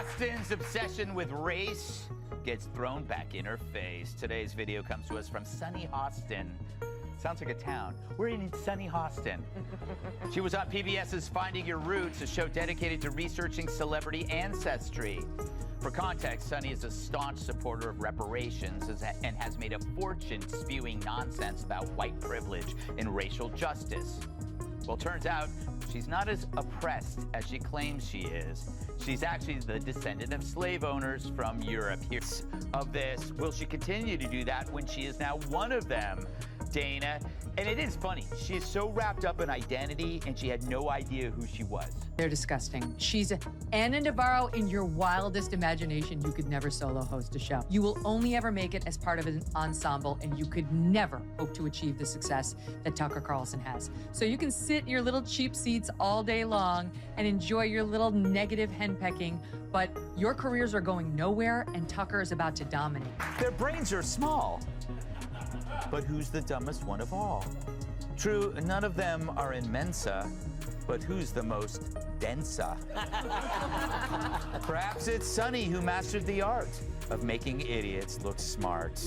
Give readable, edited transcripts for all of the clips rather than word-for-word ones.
Hostin's obsession with race gets thrown back in her face. Today's video comes to us from Sunny Hostin. Sounds like a town. We're in Sunny Hostin. She was on PBS's Finding Your Roots, a show dedicated to researching celebrity ancestry. For context, Sunny is a staunch supporter of reparations and has made a fortune spewing nonsense about white privilege and racial justice. Well, turns out she's not as oppressed as she claims she is. She's actually the descendant of slave owners from Europe. Here's of this. Will she continue to do that when she is now one of them? Dana. And it is funny. She is so wrapped up in identity, and she had no idea who she was. They're disgusting. She's Anna Navarro in your wildest imagination. You could never solo host a show. You will only ever make it as part of an ensemble, and you could never hope to achieve the success that Tucker Carlson has. So you can sit in your little cheap seats all day long and enjoy your little negative henpecking, but your careers are going nowhere, and Tucker is about to dominate. Their brains are small. But who's the dumbest one of all? True, none of them are in Mensa, but who's the most densa? Perhaps it's Sunny who mastered the art of making idiots look smart.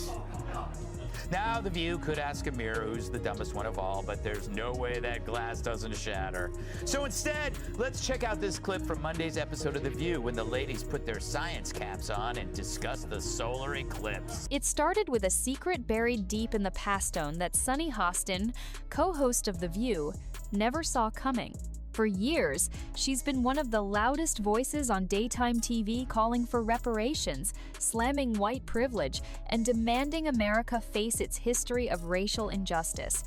Now, The View could ask a mirror who's the dumbest one of all, but there's no way that glass doesn't shatter. So instead, let's check out this clip from Monday's episode of The View when the ladies put their science caps on and discuss the solar eclipse. It started with a secret buried deep in the pastone that Sunny Hostin, co-host of The View, never saw coming. For years, she's been one of the loudest voices on daytime TV calling for reparations, slamming white privilege, and demanding America face its history of racial injustice.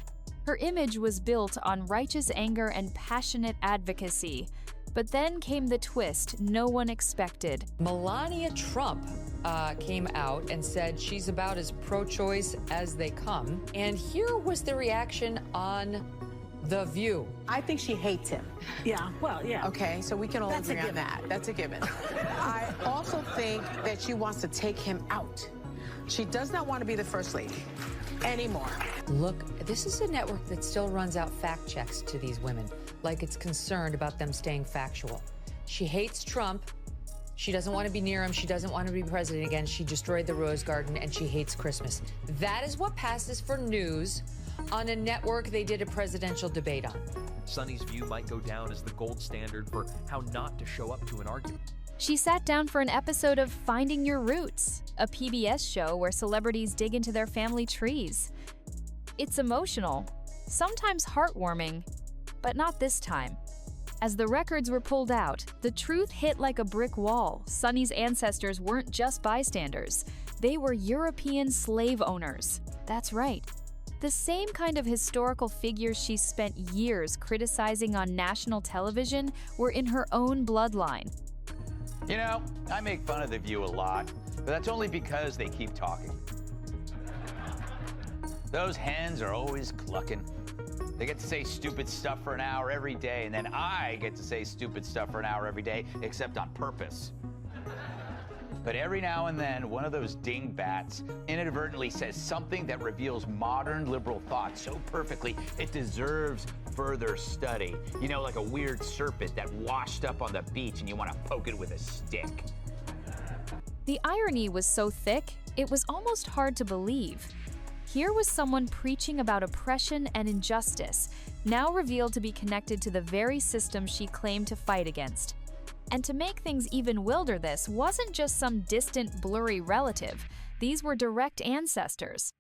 Her image was built on righteous anger and passionate advocacy. But then came the twist no one expected. Melania Trump came out and said she's about as pro-choice as they come. And here was the reaction on The View. I think she hates him. Yeah, well, yeah. Okay, so we can all agree on that. That's a given. I also think that she wants to take him out. She does not want to be the first lady anymore. Look, this is a network that still runs out fact checks to these women, like it's concerned about them staying factual. She hates Trump. She doesn't want to be near him. She doesn't want to be president again. She destroyed the Rose Garden, and she hates Christmas. That is what passes for news on a network they did a presidential debate on. Sunny's View might go down as the gold standard for how not to show up to an argument. She sat down for an episode of Finding Your Roots, a PBS show where celebrities dig into their family trees. It's emotional, sometimes heartwarming, but not this time. As the records were pulled out, the truth hit like a brick wall. Sunny's ancestors weren't just bystanders. They were European slave owners. That's right. The same kind of historical figures she spent years criticizing on national television were in her own bloodline. You know, I make fun of The View a lot, but that's only because they keep talking. Those hens are always clucking. They get to say stupid stuff for an hour every day, and then I get to say stupid stuff for an hour every day, except on purpose. But every now and then, one of those dingbats inadvertently says something that reveals modern liberal thought so perfectly, it deserves further study. You know, like a weird serpent that washed up on the beach and you want to poke it with a stick. The irony was so thick, it was almost hard to believe. Here was someone preaching about oppression and injustice, now revealed to be connected to the very system she claimed to fight against. And to make things even wilder, this wasn't just some distant, blurry relative. These were direct ancestors.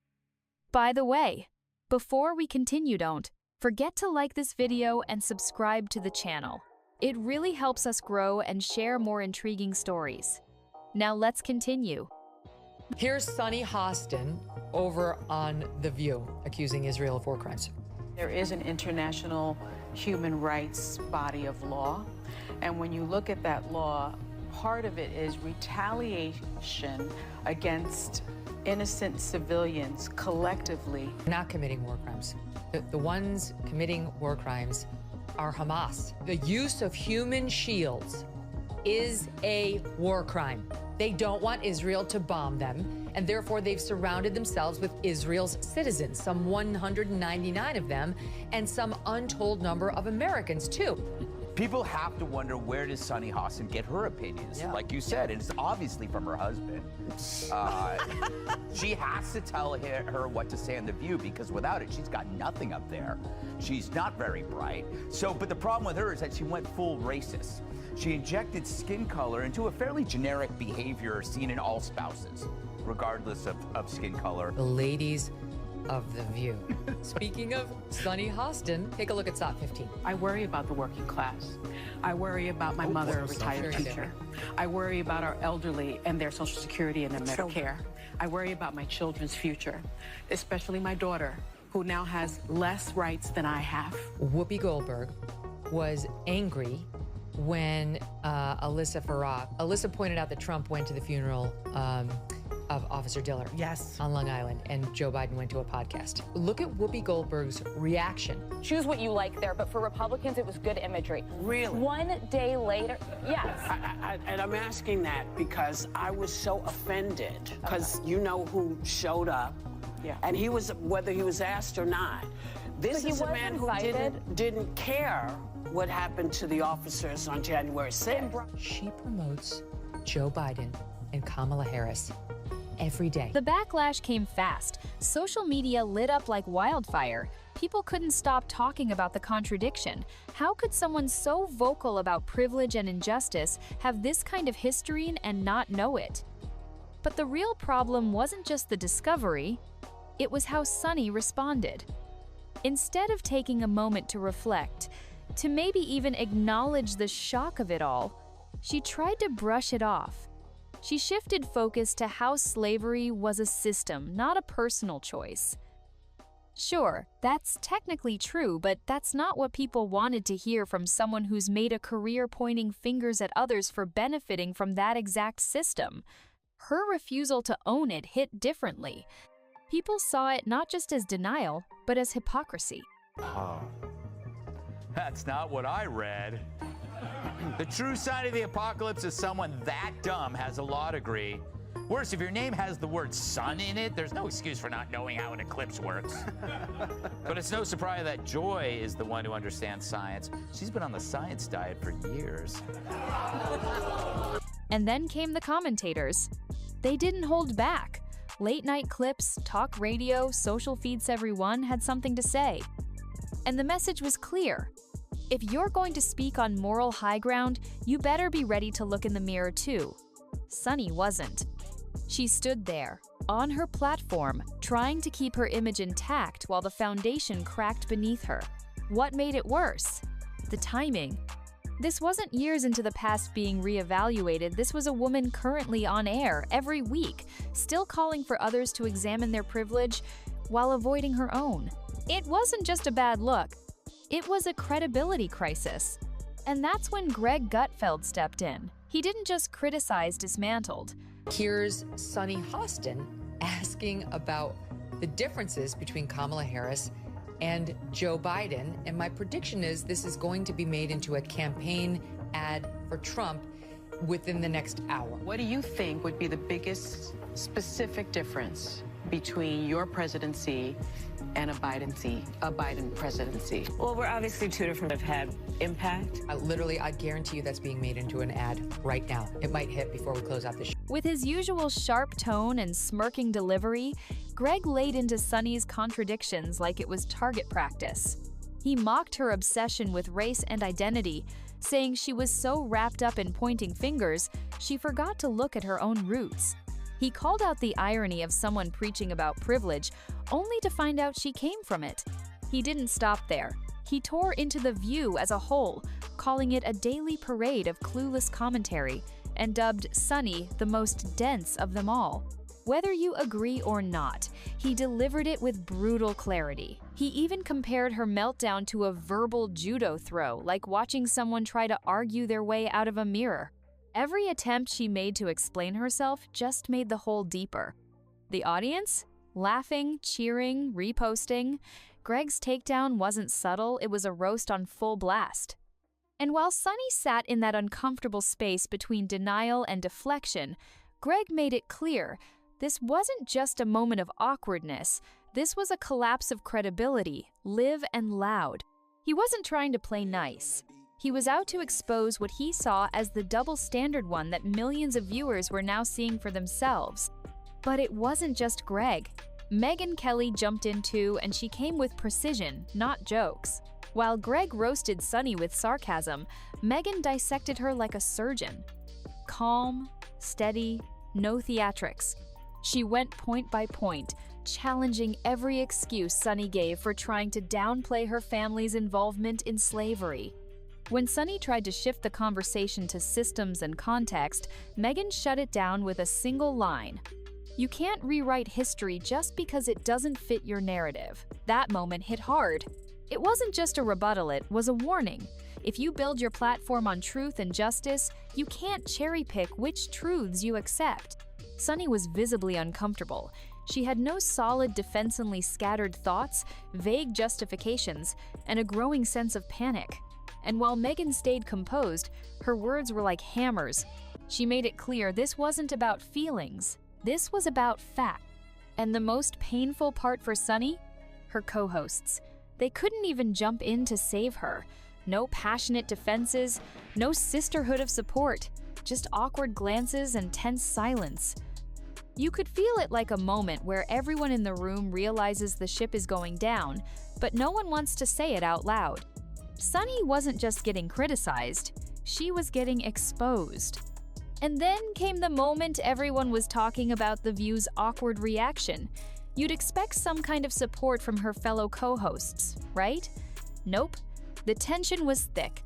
By the way, before we continue, don't forget to like this video and subscribe to the channel. It really helps us grow and share more intriguing stories. Now let's continue. Here's Sunny Hostin over on The View, accusing Israel of war crimes. There is an international human rights body of law, and when you look at that law, part of it is retaliation against innocent civilians collectively. Not committing war crimes. The ones committing war crimes are Hamas. The use of human shields is a war crime. They don't want Israel to bomb them, and therefore they've surrounded themselves with Israel's citizens, some 199 of them, and some untold number of Americans, too. People have to wonder, where does Sunny Hostin get her opinions? Yeah. Like you said, it's obviously from her husband. She has to tell her what to say on The View, because without it, she's got nothing up there. She's not very bright. So, but the problem with her is that she went full racist. She injected skin color into a fairly generic behavior seen in all spouses, regardless of skin color. The ladies of The View. Speaking of Sunny Hostin, take a look at SOT 15. I worry about the working class. I worry about my mother, a retired Sure you do. teacher. I worry about our elderly and their Social Security and their Medicare. I worry about my children's future, especially my daughter, who now has less rights than I have. Whoopi Goldberg was angry when Alyssa pointed out that Trump went to the funeral of Officer Diller. Yes. On Long Island, and Joe Biden went to a podcast. Look at Whoopi Goldberg's reaction. Choose what you like there, but for Republicans, it was good imagery. Really? One day later, yes. And I'm asking that because I was so offended, because you know who showed up, and he was, whether he was asked or not. This But he is a was man who invited. didn't care what happened to the officers on January 6th. She promotes Joe Biden and Kamala Harris every day. The backlash came fast. Social media lit up like wildfire. People couldn't stop talking about the contradiction. How could someone so vocal about privilege and injustice have this kind of history and not know it? But the real problem wasn't just the discovery, it was how Sunny responded. Instead of taking a moment to reflect, to maybe even acknowledge the shock of it all, she tried to brush it off. She shifted focus to how slavery was a system, not a personal choice. Sure, that's technically true, but that's not what people wanted to hear from someone who's made a career pointing fingers at others for benefiting from that exact system. Her refusal to own it hit differently. People saw it not just as denial, but as hypocrisy. Oh, that's not what I read. The true sign of the apocalypse is someone that dumb has a law degree. Worse, if your name has the word sun in it, there's no excuse for not knowing how an eclipse works. But it's no surprise that Joy is the one who understands science. She's been on the science diet for years. And then came the commentators. They didn't hold back. Late night clips, talk radio, social feeds, everyone had something to say. And the message was clear. If you're going to speak on moral high ground, you better be ready to look in the mirror too. Sunny wasn't. She stood there, on her platform, trying to keep her image intact while the foundation cracked beneath her. What made it worse? The timing. This wasn't years into the past being reevaluated. This was a woman currently on air every week, still calling for others to examine their privilege while avoiding her own. It wasn't just a bad look. It was a credibility crisis. And that's when Greg Gutfeld stepped in. He didn't just criticize dismantled. Here's Sunny Hostin asking about the differences between Kamala Harris and Joe Biden, and my prediction is this is going to be made into a campaign ad for Trump within the next hour. What do you think would be the biggest specific difference between your presidency and a Biden presidency? Well, we're obviously two different have had impact. I guarantee you that's being made into an ad right now. It might hit before we close out the show. With his usual sharp tone and smirking delivery, Greg laid into Sunny's contradictions like it was target practice. He mocked her obsession with race and identity, saying she was so wrapped up in pointing fingers, she forgot to look at her own roots. He called out the irony of someone preaching about privilege, only to find out she came from it. He didn't stop there. He tore into The View as a whole, calling it a daily parade of clueless commentary, and dubbed Sunny the most dense of them all. Whether you agree or not, he delivered it with brutal clarity. He even compared her meltdown to a verbal judo throw, like watching someone try to argue their way out of a mirror. Every attempt she made to explain herself just made the hole deeper. The audience? Laughing, cheering, reposting. Greg's takedown wasn't subtle, it was a roast on full blast. And while Sunny sat in that uncomfortable space between denial and deflection, Greg made it clear this wasn't just a moment of awkwardness, this was a collapse of credibility, live and loud. He wasn't trying to play nice. He was out to expose what he saw as the double standard one that millions of viewers were now seeing for themselves. But it wasn't just Greg. Megyn Kelly jumped in too, and she came with precision, not jokes. While Greg roasted Sunny with sarcasm, Megyn dissected her like a surgeon. Calm, steady, no theatrics. She went point by point, challenging every excuse Sunny gave for trying to downplay her family's involvement in slavery. When Sunny tried to shift the conversation to systems and context, Megyn shut it down with a single line. You can't rewrite history just because it doesn't fit your narrative. That moment hit hard. It wasn't just a rebuttal, it was a warning. If you build your platform on truth and justice, you can't cherry-pick which truths you accept. Sunny was visibly uncomfortable. She had no solid defensively scattered thoughts, vague justifications, and a growing sense of panic. And while Megyn stayed composed, her words were like hammers. She made it clear this wasn't about feelings. This was about fact. And the most painful part for Sunny? Her co-hosts. They couldn't even jump in to save her. No passionate defenses, no sisterhood of support, just awkward glances and tense silence. You could feel it like a moment where everyone in the room realizes the ship is going down, but no one wants to say it out loud. Sunny wasn't just getting criticized, she was getting exposed. And then came the moment everyone was talking about the View's awkward reaction. You'd expect some kind of support from her fellow co-hosts, right? Nope. The tension was thick.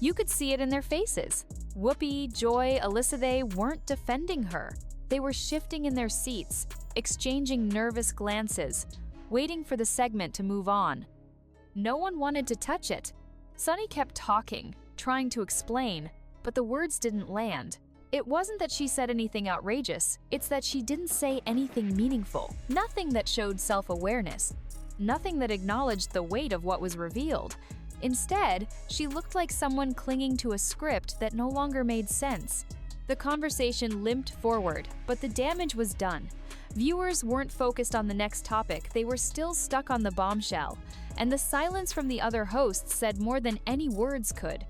You could see it in their faces. Whoopi, Joy, Alyssa, they weren't defending her. They were shifting in their seats, exchanging nervous glances, waiting for the segment to move on. No one wanted to touch it. Sunny kept talking, trying to explain, but the words didn't land. It wasn't that she said anything outrageous, it's that she didn't say anything meaningful, nothing that showed self-awareness, nothing that acknowledged the weight of what was revealed. Instead, she looked like someone clinging to a script that no longer made sense. The conversation limped forward, but the damage was done. Viewers weren't focused on the next topic, they were still stuck on the bombshell, and the silence from the other hosts said more than any words could.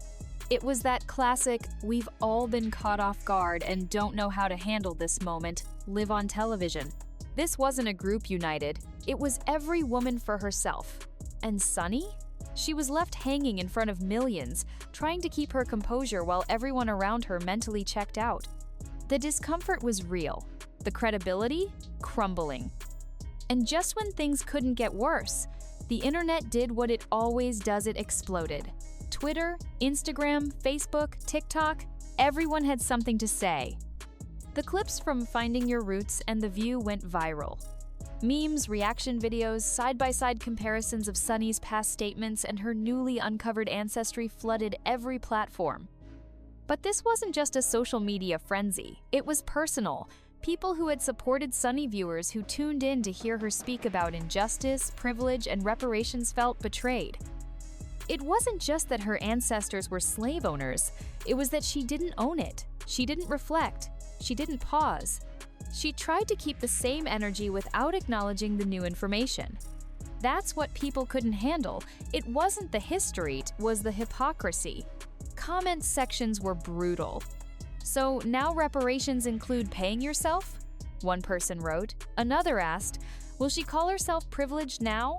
It was that classic, we've all been caught off guard and don't know how to handle this moment, live on television. This wasn't a group united, it was every woman for herself. And Sunny? She was left hanging in front of millions, trying to keep her composure while everyone around her mentally checked out. The discomfort was real, the credibility crumbling. And just when things couldn't get worse, the internet did what it always does, it exploded. Twitter, Instagram, Facebook, TikTok, everyone had something to say. The clips from Finding Your Roots and The View went viral. Memes, reaction videos, side-by-side comparisons of Sunny's past statements and her newly uncovered ancestry flooded every platform. But this wasn't just a social media frenzy, it was personal. People who had supported Sunny viewers who tuned in to hear her speak about injustice, privilege, and reparations felt betrayed. It wasn't just that her ancestors were slave owners, it was that she didn't own it. She didn't reflect. She didn't pause. She tried to keep the same energy without acknowledging the new information. That's what people couldn't handle. It wasn't the history, it was the hypocrisy. Comment sections were brutal. So now reparations include paying yourself? One person wrote. Another asked, will she call herself privileged now?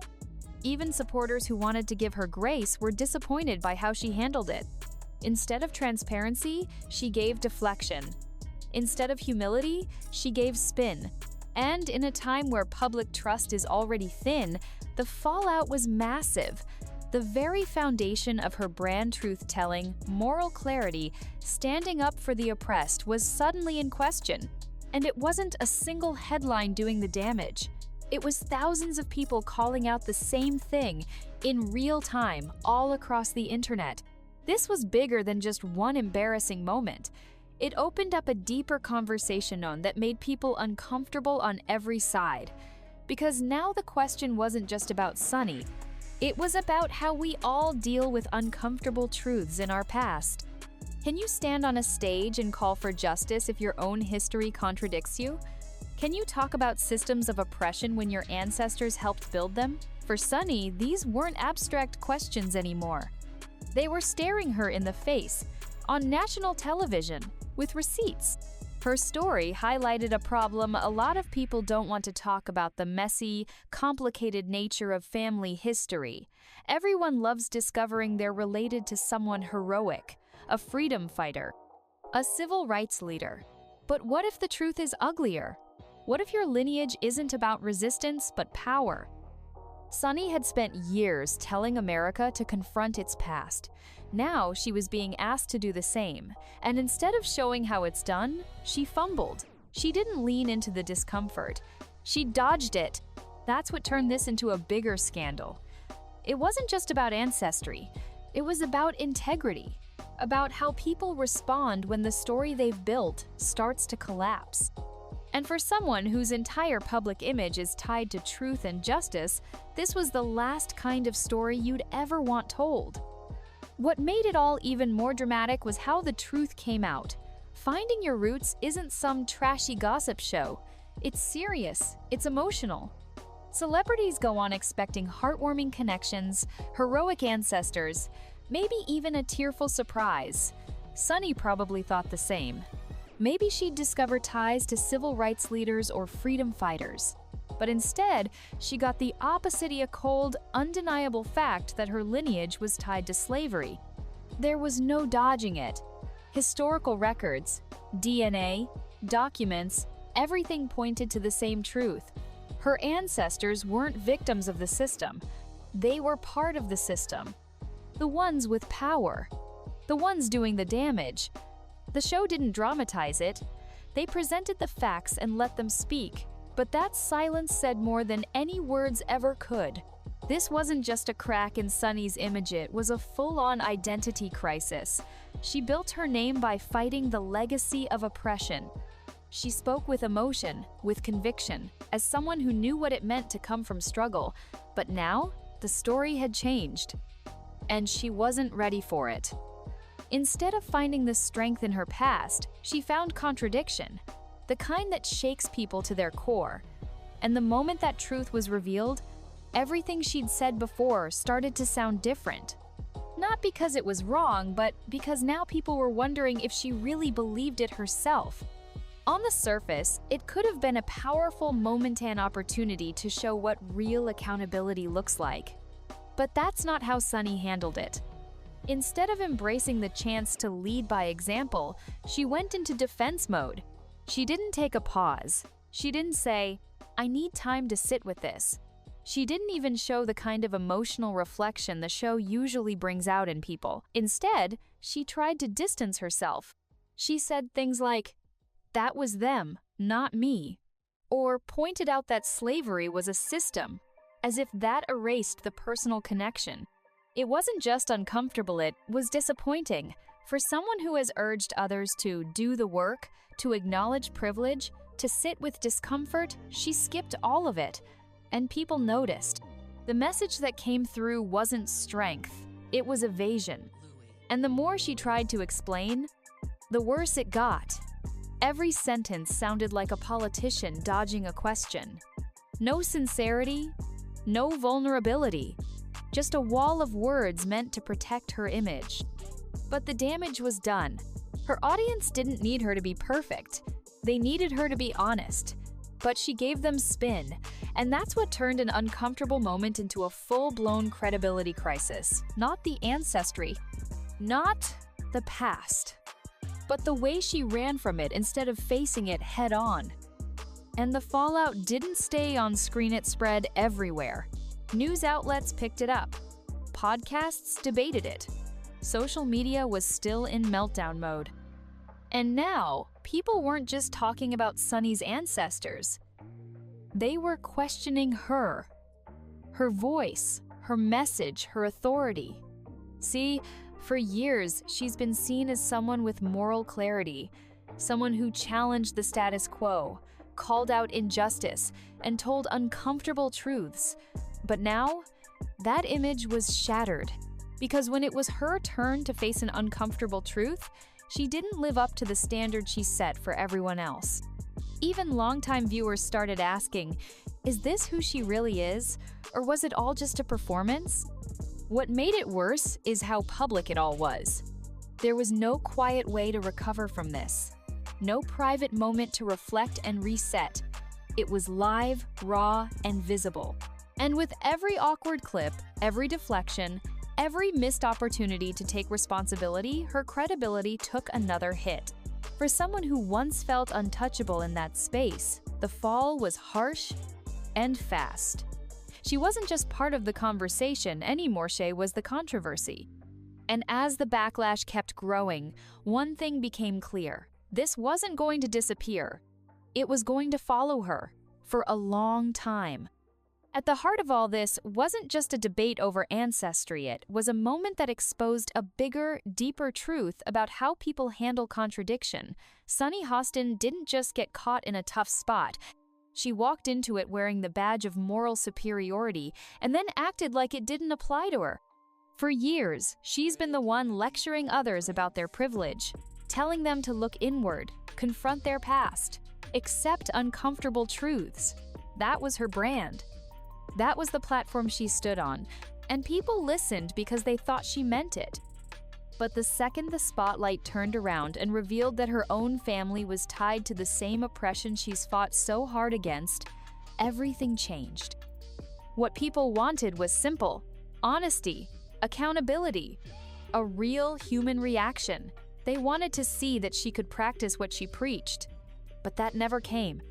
Even supporters who wanted to give her grace were disappointed by how she handled it. Instead of transparency, she gave deflection. Instead of humility, she gave spin. And in a time where public trust is already thin, the fallout was massive. The very foundation of her brand truth-telling, moral clarity, standing up for the oppressed was suddenly in question. And it wasn't a single headline doing the damage. It was thousands of people calling out the same thing in real time all across the internet. This was bigger than just one embarrassing moment. It opened up a deeper conversation that made people uncomfortable on every side. Because now the question wasn't just about Sunny. It was about how we all deal with uncomfortable truths in our past. Can you stand on a stage and call for justice if your own history contradicts you? Can you talk about systems of oppression when your ancestors helped build them? For Sunny, these weren't abstract questions anymore. They were staring her in the face, on national television, with receipts. Her story highlighted a problem a lot of people don't want to talk about: the messy, complicated nature of family history. Everyone loves discovering they're related to someone heroic, a freedom fighter, a civil rights leader. But what if the truth is uglier? What if your lineage isn't about resistance but power? Sunny had spent years telling America to confront its past. Now she was being asked to do the same, and instead of showing how it's done, she fumbled. She didn't lean into the discomfort. She dodged it. That's what turned this into a bigger scandal. It wasn't just about ancestry. It was about integrity, about how people respond when the story they've built starts to collapse. And for someone whose entire public image is tied to truth and justice, this was the last kind of story you'd ever want told. What made it all even more dramatic was how the truth came out. Finding your roots isn't some trashy gossip show. It's serious, it's emotional. Celebrities go on expecting heartwarming connections, heroic ancestors, maybe even a tearful surprise. Sunny probably thought the same. Maybe she'd discover ties to civil rights leaders or freedom fighters. But instead, she got the opposite: a cold, undeniable fact that her lineage was tied to slavery. There was no dodging it. Historical records, DNA, documents, everything pointed to the same truth. Her ancestors weren't victims of the system. They were part of the system. The ones with power. The ones doing the damage. The show didn't dramatize it. They presented the facts and let them speak. But that silence said more than any words ever could. This wasn't just a crack in Sunny's image, it was a full-on identity crisis. She built her name by fighting the legacy of oppression. She spoke with emotion, with conviction, as someone who knew what it meant to come from struggle. But now, the story had changed. And she wasn't ready for it. Instead of finding the strength in her past, she found contradiction. The kind that shakes people to their core. And the moment that truth was revealed, everything she'd said before started to sound different. Not because it was wrong, but because now people were wondering if she really believed it herself. On the surface, it could have been a powerful moment and opportunity to show what real accountability looks like. But that's not how Sunny handled it. Instead of embracing the chance to lead by example, she went into defense mode. She didn't take a pause. She didn't say, "I need time to sit with this." She didn't even show the kind of emotional reflection the show usually brings out in people. Instead, she tried to distance herself. She said things like, "That was them, not me," or pointed out that slavery was a system, as if that erased the personal connection. It wasn't just uncomfortable, it was disappointing. For someone who has urged others to do the work, to acknowledge privilege, to sit with discomfort, she skipped all of it. And people noticed. The message that came through wasn't strength, it was evasion. And the more she tried to explain, the worse it got. Every sentence sounded like a politician dodging a question. No sincerity, no vulnerability, just a wall of words meant to protect her image. But the damage was done. Her audience didn't need her to be perfect. They needed her to be honest. But she gave them spin, and that's what turned an uncomfortable moment into a full-blown credibility crisis. Not the ancestry, not the past, but the way she ran from it instead of facing it head-on. And the fallout didn't stay on screen, it spread everywhere. News outlets picked it up. Podcasts debated it. Social media was still in meltdown mode. And now, people weren't just talking about Sunny's ancestors. They were questioning her. Her voice, her message, her authority. See, for years, she's been seen as someone with moral clarity, someone who challenged the status quo, called out injustice, and told uncomfortable truths. But now, that image was shattered, because when it was her turn to face an uncomfortable truth, she didn't live up to the standard she set for everyone else. Even longtime viewers started asking, is this who she really is, or was it all just a performance? What made it worse is how public it all was. There was no quiet way to recover from this. No private moment to reflect and reset. It was live, raw, and visible. And with every awkward clip, every deflection, every missed opportunity to take responsibility, her credibility took another hit. For someone who once felt untouchable in that space, the fall was harsh and fast. She wasn't just part of the conversation anymore, she was the controversy. And as the backlash kept growing, one thing became clear. This wasn't going to disappear. It was going to follow her for a long time. At the heart of all this wasn't just a debate over ancestry, it was a moment that exposed a bigger, deeper truth about how people handle contradiction. Sunny Hostin didn't just get caught in a tough spot. She walked into it wearing the badge of moral superiority and then acted like it didn't apply to her. For years, she's been the one lecturing others about their privilege, telling them to look inward, confront their past, accept uncomfortable truths. That was her brand. That was the platform she stood on, and people listened because they thought she meant it. But the second the spotlight turned around and revealed that her own family was tied to the same oppression she's fought so hard against, everything changed. What people wanted was simple: honesty, accountability, a real human reaction. They wanted to see that she could practice what she preached, but that never came.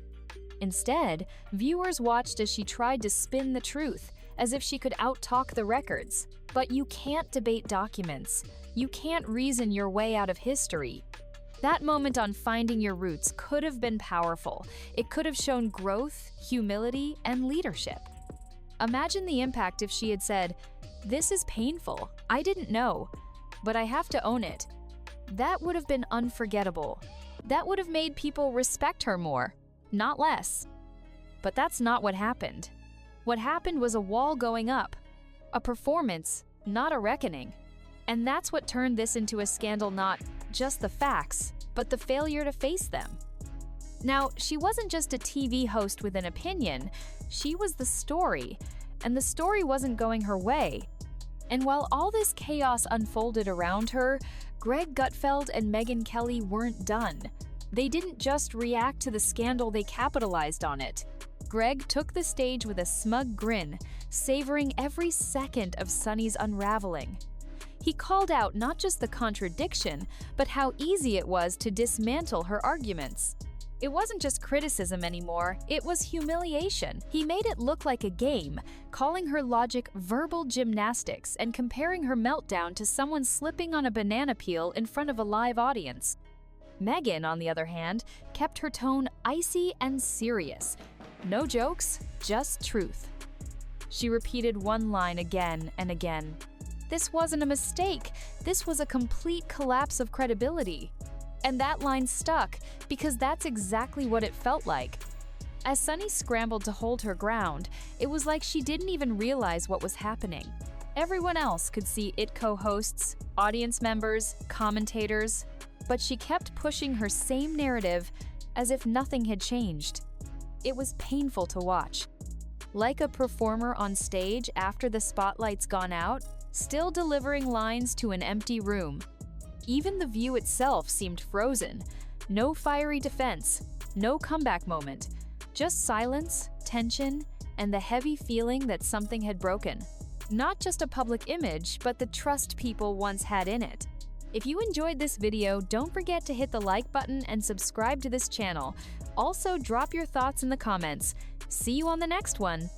Instead, viewers watched as she tried to spin the truth, as if she could out-talk the records. But you can't debate documents. You can't reason your way out of history. That moment on Finding Your Roots could have been powerful. It could have shown growth, humility, and leadership. Imagine the impact if she had said, "This is painful. I didn't know, but I have to own it." That would have been unforgettable. That would have made people respect her more, not less. But that's not what happened. What happened was a wall going up, a performance, not a reckoning. And that's what turned this into a scandal, not just the facts, but the failure to face them. Now, she wasn't just a TV host with an opinion, she was the story, and the story wasn't going her way. And while all this chaos unfolded around her, Greg Gutfeld and Megyn Kelly weren't done. They didn't just react to the scandal, they capitalized on it. Greg took the stage with a smug grin, savoring every second of Sunny's unraveling. He called out not just the contradiction, but how easy it was to dismantle her arguments. It wasn't just criticism anymore, it was humiliation. He made it look like a game, calling her logic verbal gymnastics and comparing her meltdown to someone slipping on a banana peel in front of a live audience. Megyn, on the other hand, kept her tone icy and serious. No jokes, just truth. She repeated one line again and again. This wasn't a mistake, this was a complete collapse of credibility. And that line stuck, because that's exactly what it felt like. As Sunny scrambled to hold her ground, it was like she didn't even realize what was happening. Everyone else could see it co-hosts, audience members, commentators, but she kept pushing her same narrative as if nothing had changed. It was painful to watch. Like a performer on stage after the spotlight's gone out, still delivering lines to an empty room. Even the view itself seemed frozen. No fiery defense, no comeback moment. Just silence, tension, and the heavy feeling that something had broken. Not just a public image, but the trust people once had in it. If you enjoyed this video, don't forget to hit the like button and subscribe to this channel. Also, drop your thoughts in the comments. See you on the next one.